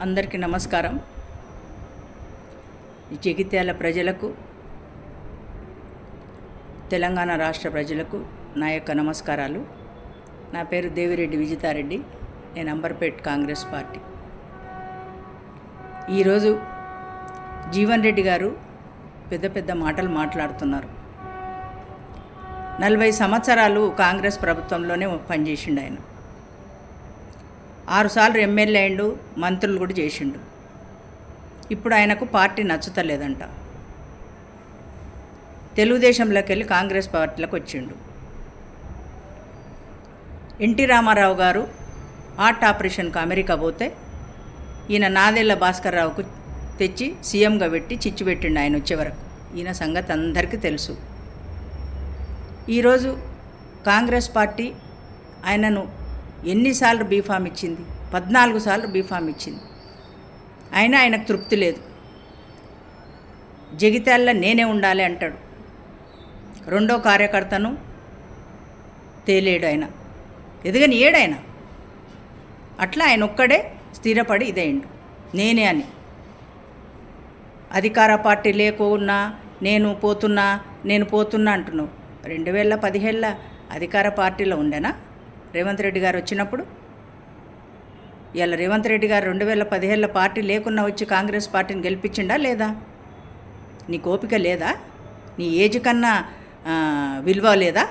అందరికీ నమస్కారం. జగిత్యాల ప్రజలకు, తెలంగాణ రాష్ట్ర ప్రజలకు నా యొక్క నమస్కారాలు. నా పేరు దేవిరెడ్డి విజితారెడ్డి. నేను అంబర్పేట్ కాంగ్రెస్ పార్టీ. ఈరోజు జీవన్ రెడ్డి గారు పెద్ద పెద్ద మాటలు మాట్లాడుతున్నారు. 40 సంవత్సరాలు కాంగ్రెస్ ప్రభుత్వంలోనే పనిచేసిండు ఆయన. 6 సార్లు ఎమ్మెల్యే అయిండు, మంత్రులు కూడా చేసిండు. ఇప్పుడు ఆయనకు పార్టీ నచ్చుతలేదంట. తెలుగుదేశంలోకి వెళ్ళి కాంగ్రెస్ పార్టీలోకి వచ్చిండు. ఎన్టీ రామారావు గారు హార్ట్ ఆపరేషన్కు అమెరికా పోతే ఈయన నాదెళ్ల భాస్కర్ రావుకు తెచ్చి సీఎంగా పెట్టి చిచ్చు పెట్టిండు ఆయన వచ్చే వరకు. ఈయన సంగతి అందరికీ తెలుసు. ఈరోజు కాంగ్రెస్ పార్టీ ఆయనను ఎన్నిసార్లు బీఫామ్ ఇచ్చింది? 14 సార్లు బీఫామ్ ఇచ్చింది. అయినా ఆయనకు తృప్తి లేదు. జగిత్యాలలో నేనే ఉండాలి అంటాడు. రెండో కార్యకర్తను తేలేడు ఆయన, ఎదుగని ఏడాయన. అట్లా ఆయన ఒక్కడే స్థిరపడి ఇదేండు నేనే అని. అధికార పార్టీ లేకున్నా నేను పోతున్నా అంటున్నావు. 2015 అధికార పార్టీలో ఉండేనా రేవంత్ రెడ్డి గారు వచ్చినప్పుడు? ఇలా రేవంత్ రెడ్డి గారు 2017 పార్టీ లేకున్నా వచ్చి కాంగ్రెస్ పార్టీని గెలిపించిండా లేదా? నీకు ఓపిక లేదా? నీ ఏజ్ కన్నా విలువ లేదా?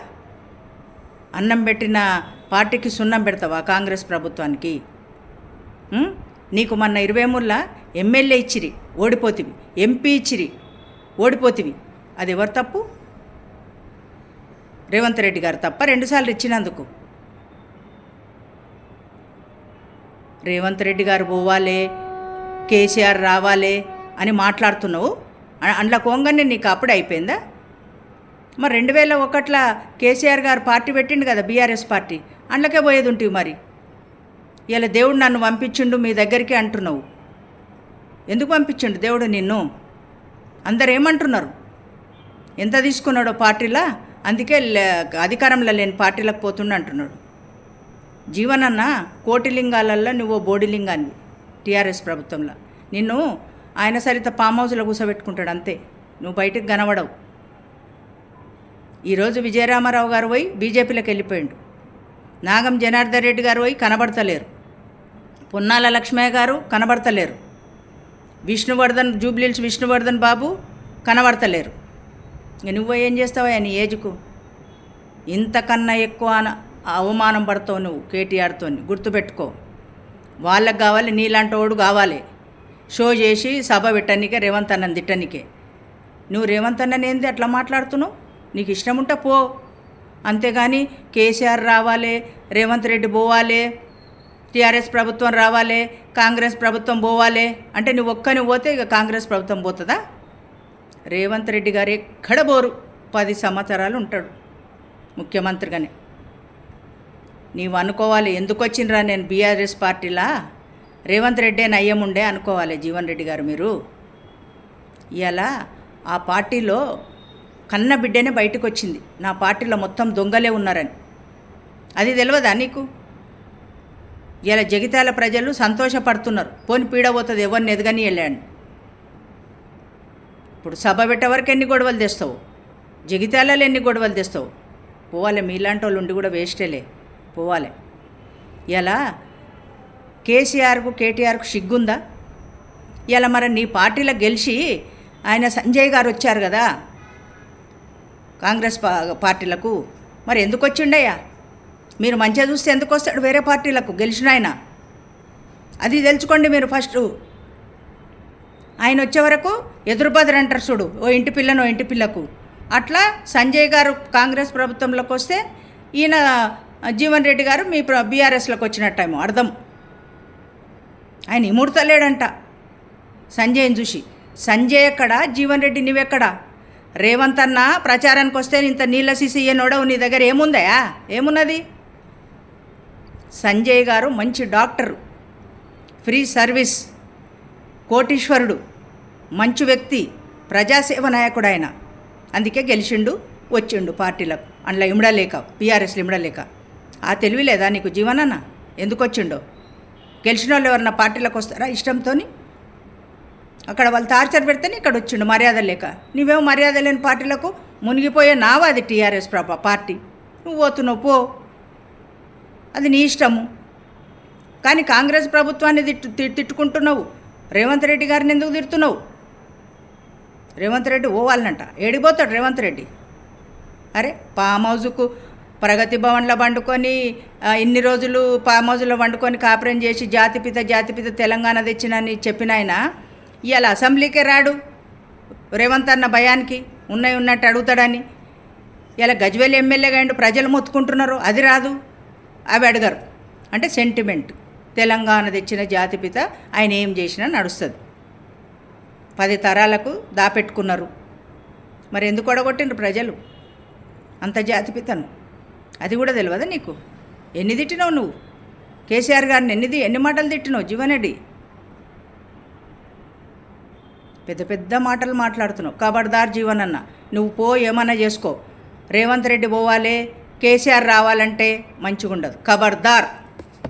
అన్నం పెట్టిన పార్టీకి సున్నం పెడతావా కాంగ్రెస్ ప్రభుత్వానికి? నీకు మొన్న 23లో ఎమ్మెల్యే ఇచ్చిరి, ఓడిపోతివి. ఎంపీ ఇచ్చిరి, ఓడిపోతివి. అది ఎవరు తప్పు? రేవంత్ రెడ్డి గారు తప్ప 2 సార్లు ఇచ్చినందుకు. రేవంత్ రెడ్డి గారు పోవాలే, కేసీఆర్ రావాలే అని మాట్లాడుతున్నావు. అందులో కొంగనే నీకు అప్పుడే అయిపోయిందా? మరి 2001లో కేసీఆర్ గారు పార్టీ పెట్టిండు కదా, బీఆర్ఎస్ పార్టీ. అందులోకే పోయేది ఉంటుంది. మరి ఇలా దేవుడు నన్ను పంపించిండు మీ దగ్గరికి అంటున్నావు. ఎందుకు పంపించిండు దేవుడు నిన్ను? అందరు ఏమంటున్నారు? ఎంత తీసుకున్నాడో పార్టీలా, అందుకే అధికారంలో లేని పార్టీలకు పోతుండ అంటున్నాడు. జీవనన్న కోటిలింగాలల్లో నువ్వు బోడిలింగాన్ని టీఆర్ఎస్ ప్రభుత్వంలో. నిన్ను ఆయన సరిత ఫామ్ హౌస్లో కూర్చోబెట్టుకుంటాడు అంతే. నువ్వు బయటకు కనబడవు. ఈరోజు విజయరామారావు గారు పోయి బీజేపీలోకి వెళ్ళిపోయిండు. నాగం జనార్దన్ రెడ్డి గారు పోయి కనబడతలేరు. పొన్నాల లక్ష్మయ్య గారు కనబడతలేరు. జూబ్లీహిల్స్ విష్ణువర్ధన్ బాబు కనబడతలేరు. ఇక నువ్వు ఏం చేస్తావా నీ ఏజ్కు? ఇంతకన్నా ఎక్కువ అవమానం పడతావు నువ్వు కేటీఆర్తో. గుర్తుపెట్టుకో. వాళ్ళకు కావాలి, నీలాంటి వాడు కావాలి. షో చేసి సభ పెట్టనికే, రేవంత్ అన్నని తిట్టనికే. నువ్వు రేవంత్ అన్నని ఏంది అట్లా మాట్లాడుతున్నావు? నీకు ఇష్టం ఉంటే పో, అంతేగాని కేసీఆర్ రావాలి, రేవంత్ రెడ్డి పోవాలి, టీఆర్ఎస్ ప్రభుత్వం రావాలి, కాంగ్రెస్ ప్రభుత్వం పోవాలి అంటే నువ్వు ఒక్కని పోతే ఇక కాంగ్రెస్ ప్రభుత్వం పోతుందా? రేవంత్ రెడ్డి గారు ఎక్కడ పోరు. 10 సంవత్సరాలు ఉంటాడు ముఖ్యమంత్రిగానే. నీవు అనుకోవాలి, ఎందుకు వచ్చినరా నేను బీఆర్ఎస్ పార్టీలా, రేవంత్ రెడ్డే నయ్యముండే అనుకోవాలి జీవన్ రెడ్డి గారు. మీరు ఇలా ఆ పార్టీలో కన్న బిడ్డనే బయటకు వచ్చింది, నా పార్టీలో మొత్తం దొంగలే ఉన్నారని. అది తెలియదా నీకు? ఇలా జగిత్యాల ప్రజలు సంతోషపడుతున్నారు. పోని పీడబోతుంది, ఎవరిని ఎదగని వెళ్ళాడు. ఇప్పుడు సభ పెట్టే వరకు ఎన్ని గొడవలు తెస్తావు? జగిత్యాలలో ఎన్ని గొడవలు తెస్తావు? పోవాలి. మీలాంటి వాళ్ళు ఉండి కూడా వేస్టేలే, పోవాలి. ఇలా కేసీఆర్కు కేటీఆర్కు సిగ్గుందా? ఇలా మరి నీ పార్టీలో గెలిచి ఆయన సంజయ్ గారు వచ్చారు కదా కాంగ్రెస్ పార్టీలకు, మరి ఎందుకు వచ్చిండయ్యా? మీరు మంచిగా చూస్తే ఎందుకు వస్తాడు వేరే పార్టీలకు గెలిచిన ఆయన? అది తెలుసుకోండి మీరు ఫస్ట్. ఆయన వచ్చే వరకు ఎదురుబదురు అంటారు చూడు, ఓ ఇంటి పిల్లకు. అట్లా సంజయ్ గారు కాంగ్రెస్ ప్రభుత్వంలోకి వస్తే ఈయన జీవన్ రెడ్డి గారు మీ బీఆర్ఎస్లోకి వచ్చినట్టేమో అర్థం. ఆయన ఇముడతలేడంట సంజయ్ని చూసి. సంజయ్ ఎక్కడా, జీవన్ రెడ్డి నువ్వెక్కడా? రేవంత్ అన్న ప్రచారానికి వస్తే ఇంత నీళ్ళ సీసీ నోడవు, నీ దగ్గర ఏముందయా? ఏమున్నది? సంజయ్ గారు మంచి డాక్టరు, ఫ్రీ సర్వీస్, కోటీశ్వరుడు, మంచి వ్యక్తి, ప్రజాసేవ నాయకుడు ఆయన. అందుకే గెలిచిండు, వచ్చిండు పార్టీలకు. అందులో ఇమ్మడలేక, బీఆర్ఎస్లో ఇమ్మడలేక. ఆ తెలివి లేదా నీకు జీవనన్న? ఎందుకు వచ్చిండో? గెలిచిన వాళ్ళు ఎవరన్నా పార్టీలకు వస్తారా ఇష్టంతోని? అక్కడ వాళ్ళు టార్చర్ పెడితేనే ఇక్కడ వచ్చిండు మర్యాద లేక. నువ్వేమో మర్యాద లేని పార్టీలకు మునిగిపోయే నావా అది టీఆర్ఎస్ పార్టీ. నువ్వు పోతున్నావు పో, అది నీ ఇష్టము. కానీ కాంగ్రెస్ ప్రభుత్వాన్ని తిట్టుకుంటున్నావు. రేవంత్ రెడ్డి గారిని ఎందుకు తిడుతున్నావు? రేవంత్ రెడ్డి పోవాలనంట. ఏడిపోతాడు రేవంత్ రెడ్డి? అరే ఫామ్ హౌస్కు ప్రగతి భవన్లో వండుకొని ఇన్ని రోజులు ఫామ్ హౌస్లో వండుకొని కాపురం చేసి జాతిపిత తెలంగాణ తెచ్చినని చెప్పిన ఆయన ఇవాళ అసెంబ్లీకే రాడు. రేవంత్ అన్న భయానికి ఉన్నట్టు అడుగుతాడని ఇలా గజ్వేల్ ఎమ్మెల్యేగా అండి ప్రజలు మొత్తుకుంటున్నారు, అది రాదు. అవి అడగరు. అంటే సెంటిమెంట్. తెలంగాణ తెచ్చిన జాతిపిత ఆయన ఏం చేసినా నడుస్తుంది. 10 తరాలకు దాపెట్టుకున్నారు. మరి ఎందుకు ఒడగొట్టిండ్రు ప్రజలు అంత జాతిపితను? అది కూడా తెలియదా నీకు? ఎన్ని తిట్టినావు నువ్వు కేసీఆర్ గారిని? ఎన్ని మాటలు తిట్టినావు జీవన్ రెడ్డి? పెద్ద మాటలు మాట్లాడుతున్నావు. ఖబర్దార్ జీవన్ అన్న, నువ్వు పో, ఏమన్నా చేసుకో. రేవంత్ రెడ్డి పోవాలే, కేసీఆర్ రావాలంటే మంచిగా ఉండదు. ఖబర్దార్.